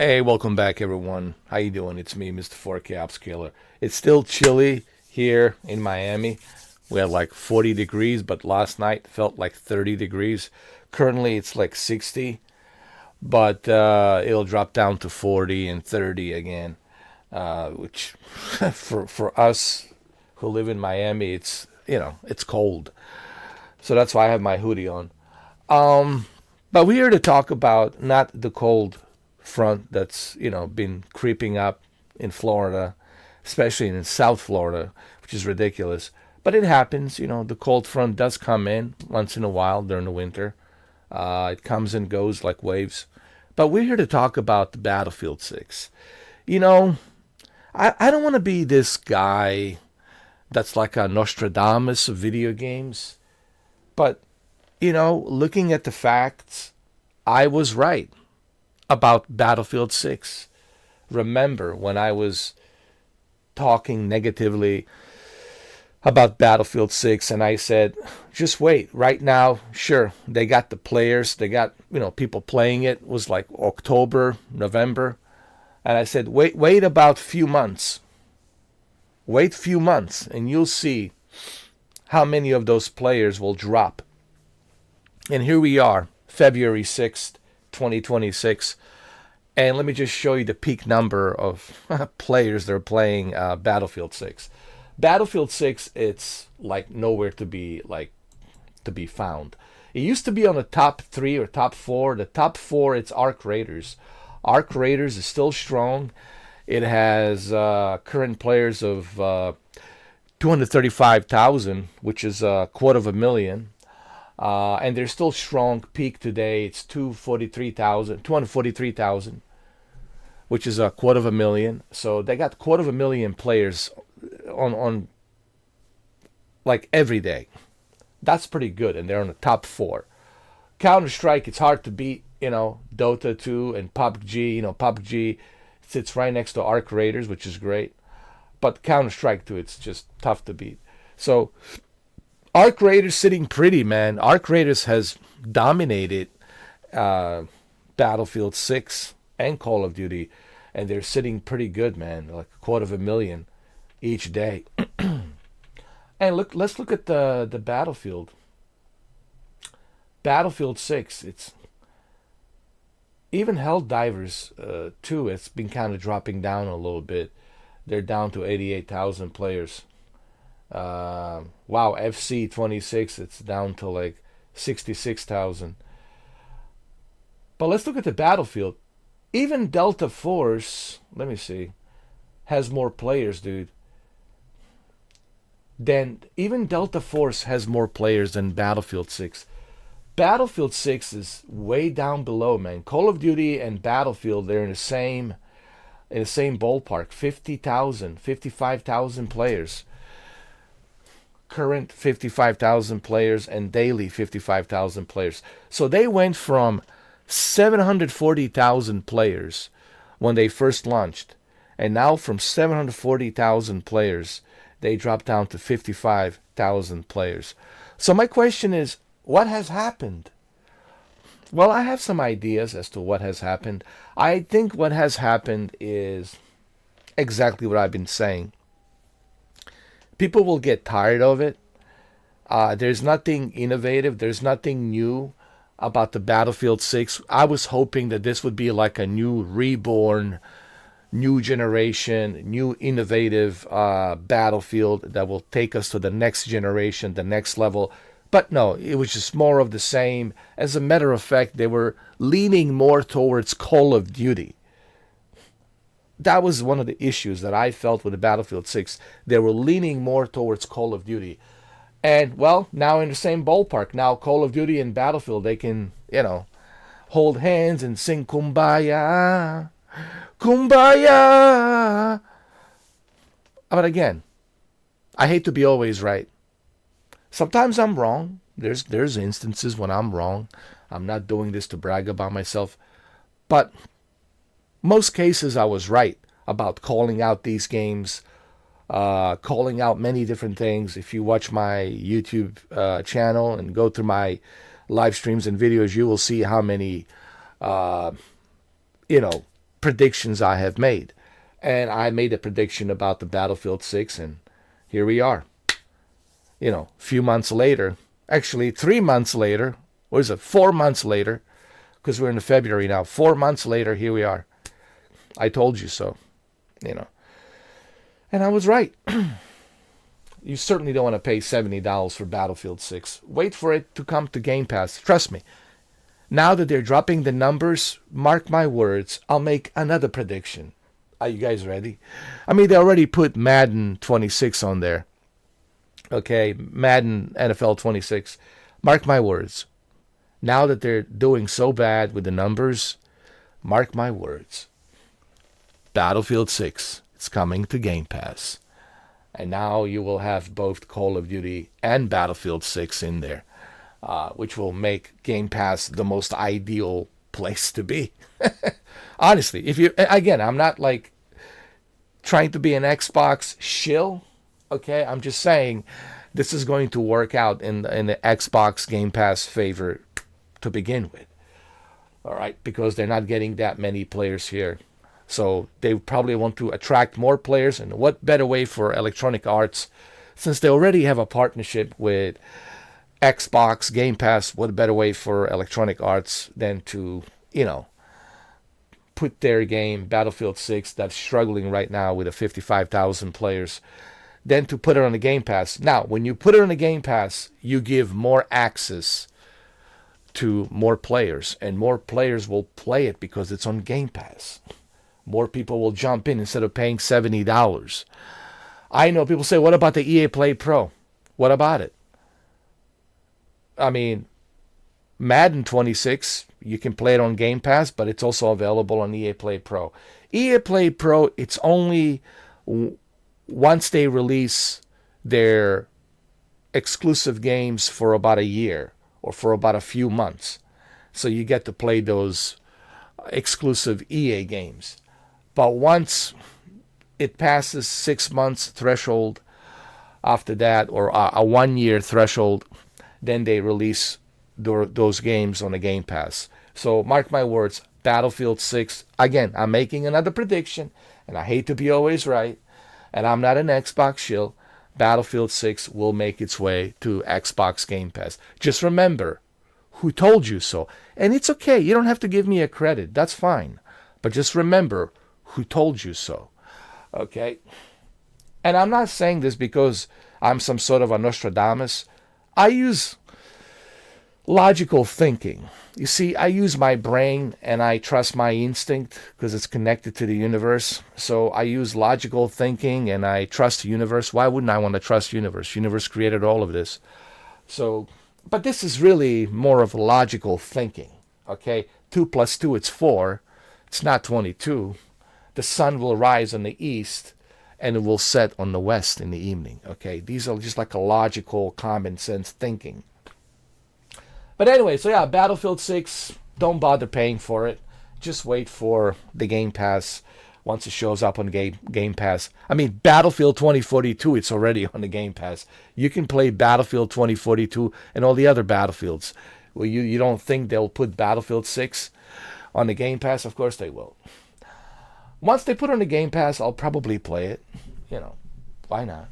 Hey, welcome back, everyone. How you doing? It's me, Mr. 4K Upscaler. It's still chilly here in Miami. We had like 40 degrees, but last night felt like 30 degrees. Currently, it's like 60, but it'll drop down to 40 and 30 again, which for us who live in Miami, it's cold. So that's why I have my hoodie on. Um, but we're here to talk about not the cold front that's been creeping up in Florida, especially in South Florida, which is ridiculous. But it happens. The cold front does come in once in a while during the winter. It comes and goes like waves. But we're here to talk about the Battlefield 6. You know, I don't want to be this guy that's like a Nostradamus of video games. But, looking at the facts, I was right about Battlefield 6. Remember when I was talking negatively about Battlefield 6 and I said, just wait, right now, sure, they got the players, they got, people playing it. It was like October, November. And I said, wait about few months. Wait few months and you'll see how many of those players will drop. And here we are, February 6th, 2026. And let me just show you the peak number of players that are playing Battlefield 6. Battlefield 6, it's like nowhere to be found. It used to be on the top 3 or top 4. The top 4, it's Arc Raiders. Arc Raiders is still strong. It has current players of 235,000, which is a quarter of a million. And they're still strong. Peak today, it's 243,000, which is a quarter of a million. So they got quarter of a million players on like every day. That's pretty good, and they're on the top 4. Counter-Strike, it's hard to beat, Dota 2 and PUBG. PUBG sits right next to Arc Raiders, which is great. But Counter-Strike 2, it's just tough to beat. So Arc Raiders sitting pretty, man. Arc Raiders has dominated Battlefield 6 and Call of Duty, and they're sitting pretty good, man. Like a quarter of a million each day. And let's look at the Battlefield. Battlefield 6. It's even Helldivers 2. It's been kind of dropping down a little bit. They're down to 88,000 players. Wow, FC 26, it's down to like 66,000. But let's look at the Battlefield. Even Delta Force, let me see, has more players, dude. Even Delta Force has more players than Battlefield 6. Battlefield 6 is way down below, man. Call of Duty and Battlefield, they're in the same ballpark. 50,000, 55,000 players. Current 55,000 players and daily 55,000 players. So they went from 740,000 players when they first launched, and now from 740,000 players, they dropped down to 55,000 players. So my question is, what has happened? Well, I have some ideas as to what has happened. I think what has happened is exactly what I've been saying. People will get tired of it. There's nothing innovative. There's nothing new about the Battlefield 6. I was hoping that this would be like a new reborn, new generation, new innovative Battlefield that will take us to the next generation, the next level. But no, it was just more of the same. As a matter of fact, they were leaning more towards Call of Duty. That was one of the issues that I felt with the Battlefield 6. They were leaning more towards Call of Duty. And, well, now in the same ballpark. Now Call of Duty and Battlefield, they can, hold hands and sing Kumbaya. Kumbaya. But again, I hate to be always right. Sometimes I'm wrong. There's instances when I'm wrong. I'm not doing this to brag about myself. But most cases I was right about calling out these games, calling out many different things. If you watch my YouTube channel and go through my live streams and videos, you will see how many, predictions I have made. And I made a prediction about the Battlefield 6, and here we are. A few months later, actually 3 months later, what is it, 4 months later, because we're in February now, 4 months later, here we are. I told you so, And I was right. You certainly don't want to pay $70 for Battlefield 6. Wait for it to come to Game Pass. Trust me. Now that they're dropping the numbers, mark my words, I'll make another prediction. Are you guys ready? I mean, they already put Madden 26 on there. Okay, Madden NFL 26. Mark my words. Now that they're doing so bad with the numbers, mark my words. Battlefield 6 is coming to Game Pass. And now you will have both Call of Duty and Battlefield 6 in there, which will make Game Pass the most ideal place to be. Honestly, again, I'm not like trying to be an Xbox shill, okay? I'm just saying this is going to work out in the Xbox Game Pass favor to begin with, all right? Because they're not getting that many players here. So they probably want to attract more players, and what better way for Electronic Arts, since they already have a partnership with Xbox Game Pass, what better way for Electronic Arts than to, put their game, Battlefield 6, that's struggling right now with 55,000 players, than to put it on the Game Pass. Now, when you put it on the Game Pass, you give more access to more players, and more players will play it because it's on Game Pass. More people will jump in instead of paying $70. I know people say, what about the EA Play Pro? What about it? I mean, Madden 26, you can play it on Game Pass, but it's also available on EA Play Pro. EA Play Pro, it's only once they release their exclusive games for about a year or for about a few months. So you get to play those exclusive EA games. But once it passes 6 months threshold after that, or a 1 year threshold, then they release those games on the Game Pass. So mark my words, Battlefield 6, again, I'm making another prediction, and I hate to be always right, and I'm not an Xbox shill. Battlefield 6 will make its way to Xbox Game Pass. Just remember who told you so. And it's okay, you don't have to give me a credit, that's fine. But just remember who told you so, okay? And I'm not saying this because I'm some sort of a Nostradamus. I use logical thinking. You see, I use my brain and I trust my instinct because it's connected to the universe. So I use logical thinking and I trust the universe. Why wouldn't I want to trust the universe? The universe created all of this. So, but this is really more of logical thinking, okay? 2 plus 2, it's 4. It's not 22. The sun will rise on the east and it will set on the west in the evening. Okay, these are just like a logical, common sense thinking. But anyway, so yeah, Battlefield 6, don't bother paying for it. Just wait for the Game Pass once it shows up on Game Pass. I mean, Battlefield 2042, it's already on the Game Pass. You can play Battlefield 2042 and all the other Battlefields. Well, you don't think they'll put Battlefield 6 on the Game Pass? Of course they will. Once they put on the Game Pass, I'll probably play it. Why not?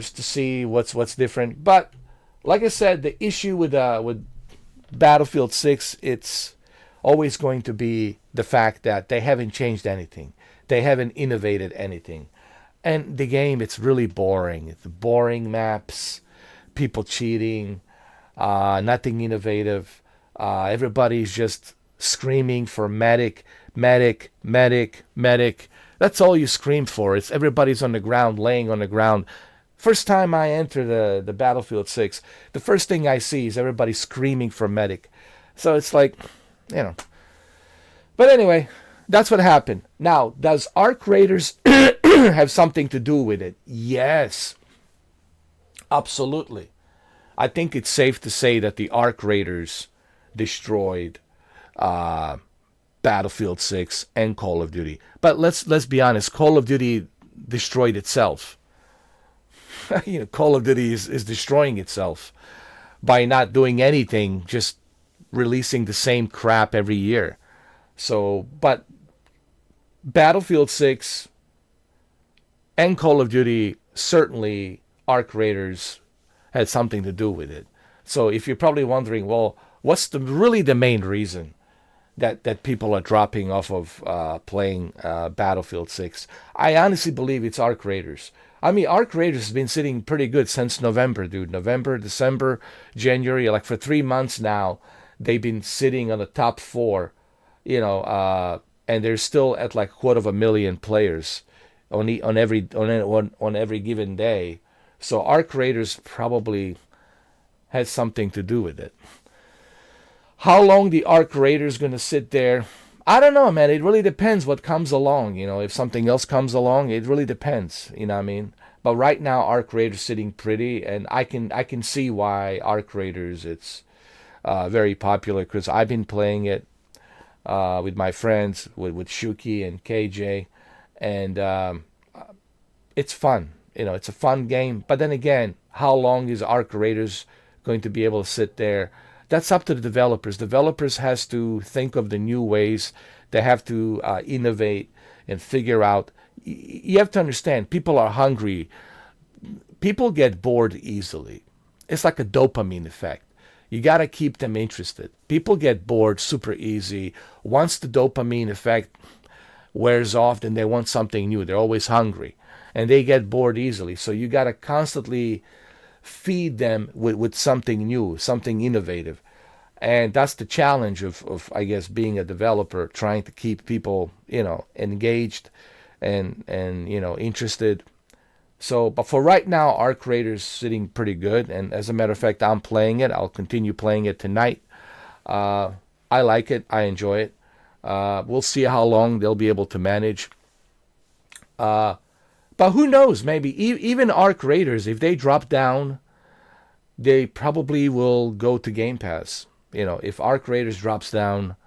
Just to see what's different. But like I said, the issue with Battlefield 6, it's always going to be the fact that they haven't changed anything. They haven't innovated anything. And the game, it's really boring. It's boring maps, people cheating, nothing innovative. Everybody's just screaming for medic. That's all you scream for. It's everybody's on the ground, laying on the ground. First time I enter the Battlefield 6, the first thing I see is everybody screaming for medic. So it's like, But anyway, that's what happened. Now, does Arc Raiders have something to do with it? Yes. Absolutely. I think it's safe to say that the Arc Raiders destroyed Battlefield 6 and Call of Duty. But let's be honest, Call of Duty destroyed itself. Call of Duty is destroying itself by not doing anything, just releasing the same crap every year. So, but Battlefield 6 and Call of Duty, certainly ARC Raiders had something to do with it. So if you're probably wondering, well, what's really the main reason that people are dropping off of playing Battlefield 6? I honestly believe it's ARC Raiders. I mean, ARC Raiders has been sitting pretty good since November, dude. November, December, January, like for 3 months now, they've been sitting on the top four, and they're still at like 250,000 players on every given day. So ARC Raiders probably has something to do with it. How long the ARC Raiders going to sit there? I don't know, man. It really depends what comes along. If something else comes along, it really depends. You know what I mean? But right now, ARC Raiders sitting pretty, and I can see why ARC Raiders it's very popular, because I've been playing it with my friends, with Shuki and KJ, and it's fun. It's a fun game. But then again, how long is ARC Raiders going to be able to sit there? That's up to the developers. Developers has to think of the new ways. They have to innovate and figure out. You have to understand, people are hungry. People get bored easily. It's like a dopamine effect. You got to keep them interested. People get bored super easy. Once the dopamine effect wears off, then they want something new. They're always hungry. And they get bored easily. So you got to constantly feed them with something new, something innovative. And that's the challenge of I guess, being a developer, trying to keep people, engaged and interested. So, but for right now, ARC Raiders sitting pretty good. And as a matter of fact, I'm playing it. I'll continue playing it tonight. I like it. I enjoy it. We'll see how long they'll be able to manage. But who knows? Maybe even ARC Raiders, if they drop down, they probably will go to Game Pass. If ARC Raiders drops down,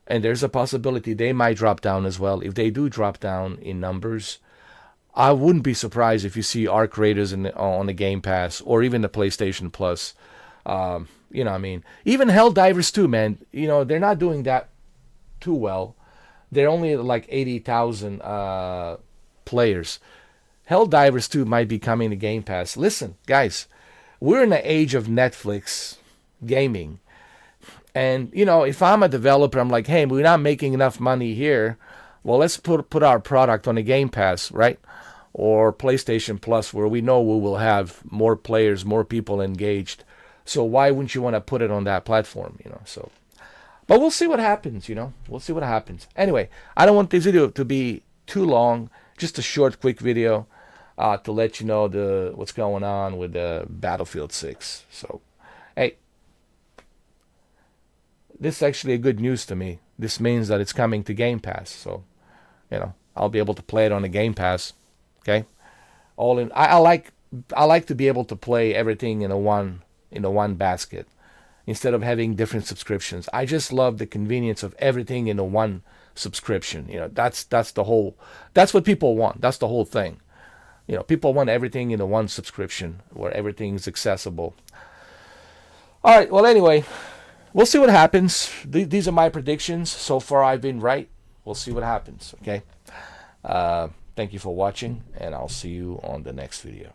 and there's a possibility they might drop down as well. If they do drop down in numbers, I wouldn't be surprised if you see ARC Raiders on the Game Pass or even the PlayStation Plus. What I mean? Even Helldivers 2, man. They're not doing that too well. They're only like 80,000 players. Helldivers 2 might be coming to Game Pass. Listen, guys, we're in the age of Netflix gaming. And, if I'm a developer, I'm like, hey, we're not making enough money here. Well, let's put our product on a Game Pass, right? Or PlayStation Plus, where we know we will have more players, more people engaged. So why wouldn't you want to put it on that platform, So, but we'll see what happens, We'll see what happens. Anyway, I don't want this video to be too long. Just a short, quick video to let you know what's going on with the Battlefield 6. So, hey, this is actually a good news to me. This means that it's coming to Game Pass. So, I'll be able to play it on the Game Pass. Okay, all in. I like to be able to play everything in a one basket instead of having different subscriptions. I just love the convenience of everything in a one subscription. That's what people want. That's the whole thing. People want everything in a one subscription where everything's accessible. All right. Well, anyway, we'll see what happens. These are my predictions. So far, I've been right. We'll see what happens. Okay. Thank you for watching, and I'll see you on the next video.